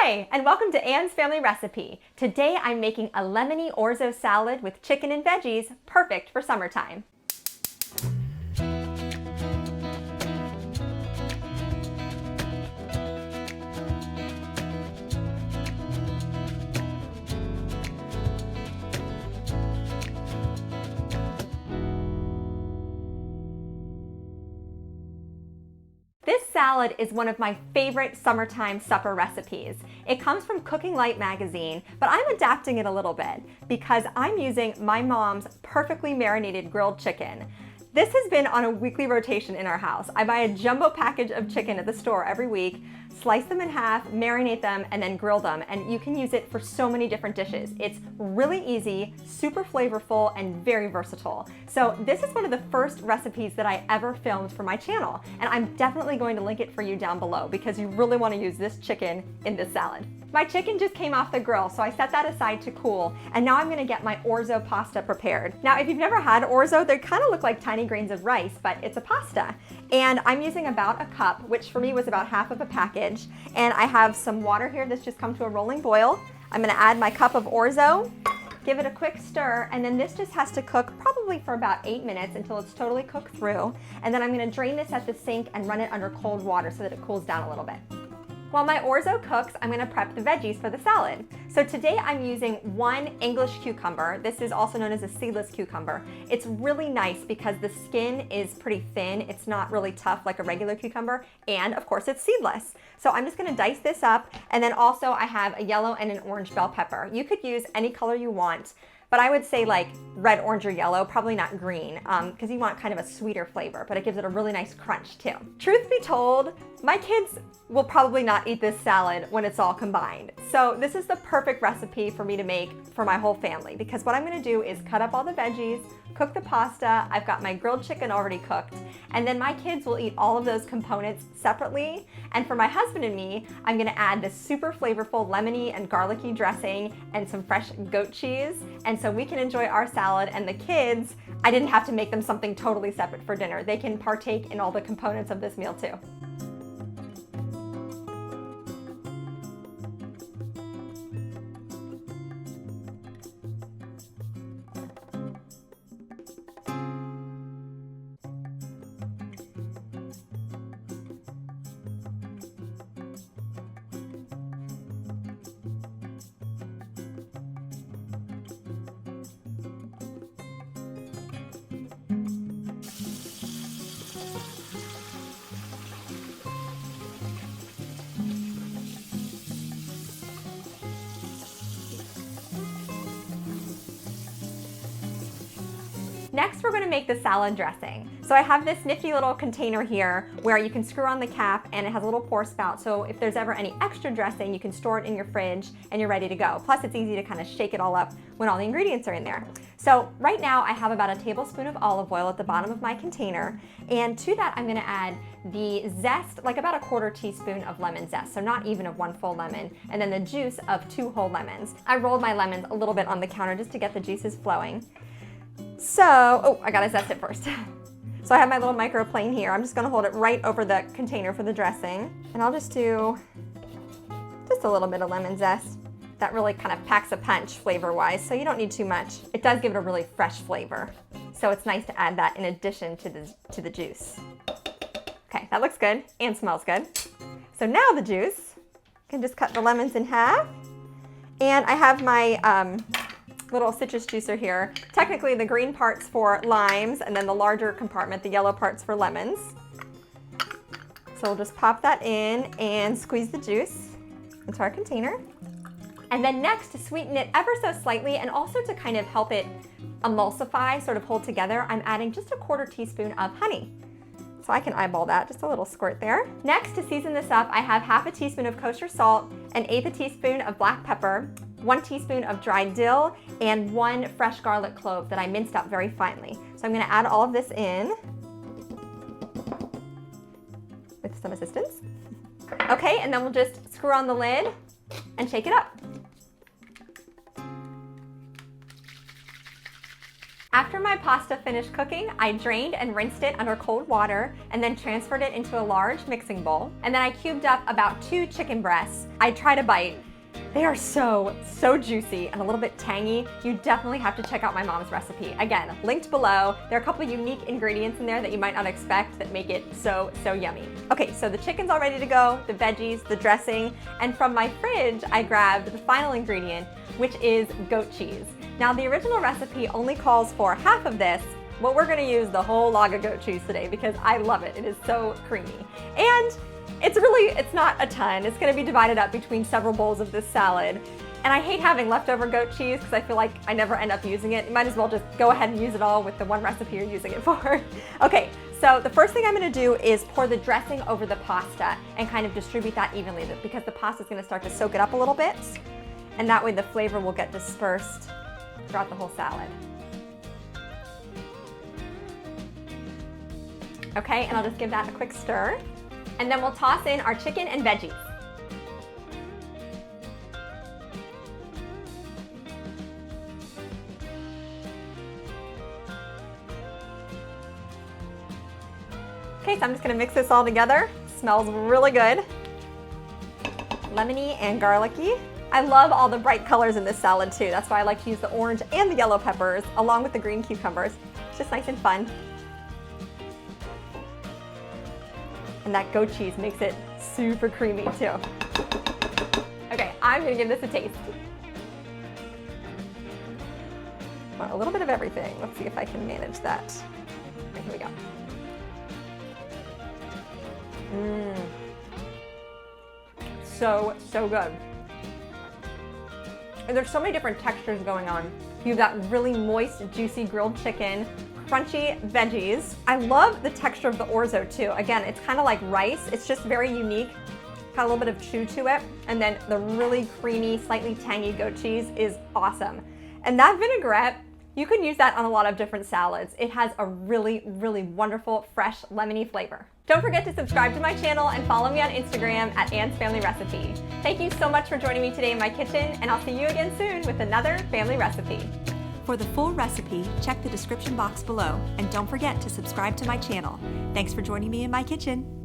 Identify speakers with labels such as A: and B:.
A: Hi, and welcome to Anne's Family Recipe. Today I'm making a lemony orzo salad with chicken and veggies, perfect for summertime. This salad is one of my favorite summertime supper recipes. It comes from Cooking Light magazine, but I'm adapting it a little bit because I'm using my mom's perfectly marinated grilled chicken. This has been on a weekly rotation in our house. I buy a jumbo package of chicken at the store every week, slice them in half, marinate them, and then grill them, and you can use it for so many different dishes. It's really easy, super flavorful, and very versatile. So this is one of the first recipes that I ever filmed for my channel, and I'm definitely going to link it for you down below because you really want to use this chicken in this salad. My chicken just came off the grill, so I set that aside to cool, and now I'm gonna get my orzo pasta prepared. Now, if you've never had orzo, they kind of look like tiny grains of rice, but it's a pasta. And I'm using about a cup, which for me was about half of a package, and I have some water here that's just come to a rolling boil. I'm gonna add my cup of orzo, give it a quick stir, and then this just has to cook probably for about 8 minutes until it's totally cooked through. And then I'm gonna drain this at the sink and run it under cold water so that it cools down a little bit. While my orzo cooks, I'm gonna prep the veggies for the salad. So today I'm using one English cucumber. This is also known as a seedless cucumber. It's really nice because the skin is pretty thin. It's not really tough like a regular cucumber, and of course it's seedless. So I'm just gonna dice this up, and then also I have a yellow and an orange bell pepper. You could use any color you want, but I would say like red, orange, or yellow, probably not green, because you want kind of a sweeter flavor, but it gives it a really nice crunch too. Truth be told, my kids will probably not eat this salad when it's all combined. So this is the perfect recipe for me to make for my whole family, because what I'm gonna do is cut up all the veggies, cook the pasta, I've got my grilled chicken already cooked, and then my kids will eat all of those components separately. And for my husband and me, I'm gonna add this super flavorful lemony and garlicky dressing and some fresh goat cheese. And so we can enjoy our salad, and the kids, I didn't have to make them something totally separate for dinner. They can partake in all the components of this meal too. Next, we're gonna make the salad dressing. So I have this nifty little container here where you can screw on the cap, and it has a little pour spout, so if there's ever any extra dressing, you can store it in your fridge and you're ready to go. Plus, it's easy to kind of shake it all up when all the ingredients are in there. So right now, I have about a tablespoon of olive oil at the bottom of my container, and to that, I'm gonna add the zest, like about a 1/4 teaspoon of lemon zest, so not even of 1 full lemon, and then the juice of 2 whole lemons. I rolled my lemons a little bit on the counter just to get the juices flowing. So, oh, I gotta zest it first. So I have my little microplane here. I'm just gonna hold it right over the container for the dressing. And I'll just do just a little bit of lemon zest. That really kind of packs a punch flavor-wise, so you don't need too much. It does give it a really fresh flavor. So it's nice to add that in addition to the juice. Okay, that looks good and smells good. So now the juice, I can just cut the lemons in half. And I have my little citrus juicer here. Technically the green part's for limes, and then the larger compartment, the yellow part's for lemons. So we'll just pop that in and squeeze the juice into our container. And then next, to sweeten it ever so slightly and also to kind of help it emulsify, sort of hold together, I'm adding just a 1/4 teaspoon of honey. So I can eyeball that, just a little squirt there. Next, to season this up, I have half a teaspoon of kosher salt, 1/8 teaspoon of black pepper, 1 teaspoon of dried dill, and 1 fresh garlic clove that I minced up very finely. So I'm gonna add all of this in with some assistance. Okay, and then we'll just screw on the lid and shake it up. After my pasta finished cooking, I drained and rinsed it under cold water and then transferred it into a large mixing bowl. And then I cubed up about 2 chicken breasts. I tried a bite. They are so juicy and a little bit tangy. You definitely have to check out my mom's recipe. Again, linked below. There are a couple of unique ingredients in there that you might not expect that make it so yummy. Okay, so the chicken's all ready to go, the veggies, the dressing, and from my fridge, I grabbed the final ingredient, which is goat cheese. Now, the original recipe only calls for half of this. Well, we're gonna use the whole log of goat cheese today because I love it. It is so creamy. And it's not a ton. It's gonna be divided up between several bowls of this salad. And I hate having leftover goat cheese because I feel like I never end up using it. You might as well just go ahead and use it all with the one recipe you're using it for. Okay, so the first thing I'm gonna do is pour the dressing over the pasta and kind of distribute that evenly because the pasta is gonna start to soak it up a little bit. And that way the flavor will get dispersed throughout the whole salad. Okay, and I'll just give that a quick stir. And then we'll toss in our chicken and veggies. Okay, so I'm just gonna mix this all together. Smells really good. Lemony and garlicky. I love all the bright colors in this salad too. That's why I like to use the orange and the yellow peppers along with the green cucumbers. It's just nice and fun. And that goat cheese makes it super creamy too. Okay, I'm gonna give this a taste. Want a little bit of everything. Let's see if I can manage that. Okay, here we go. So good. And there's so many different textures going on. You've got really moist, juicy grilled chicken, crunchy veggies. I love the texture of the orzo too. Again, it's kind of like rice. It's just very unique. Got a little bit of chew to it. And then the really creamy, slightly tangy goat cheese is awesome. And that vinaigrette, you can use that on a lot of different salads. It has a really wonderful, fresh, lemony flavor. Don't forget to subscribe to my channel and follow me on Instagram at Anne's Family Recipe. Thank you so much for joining me today in my kitchen, and I'll see you again soon with another family recipe. For the full recipe, check the description box below, and don't forget to subscribe to my channel. Thanks for joining me in my kitchen.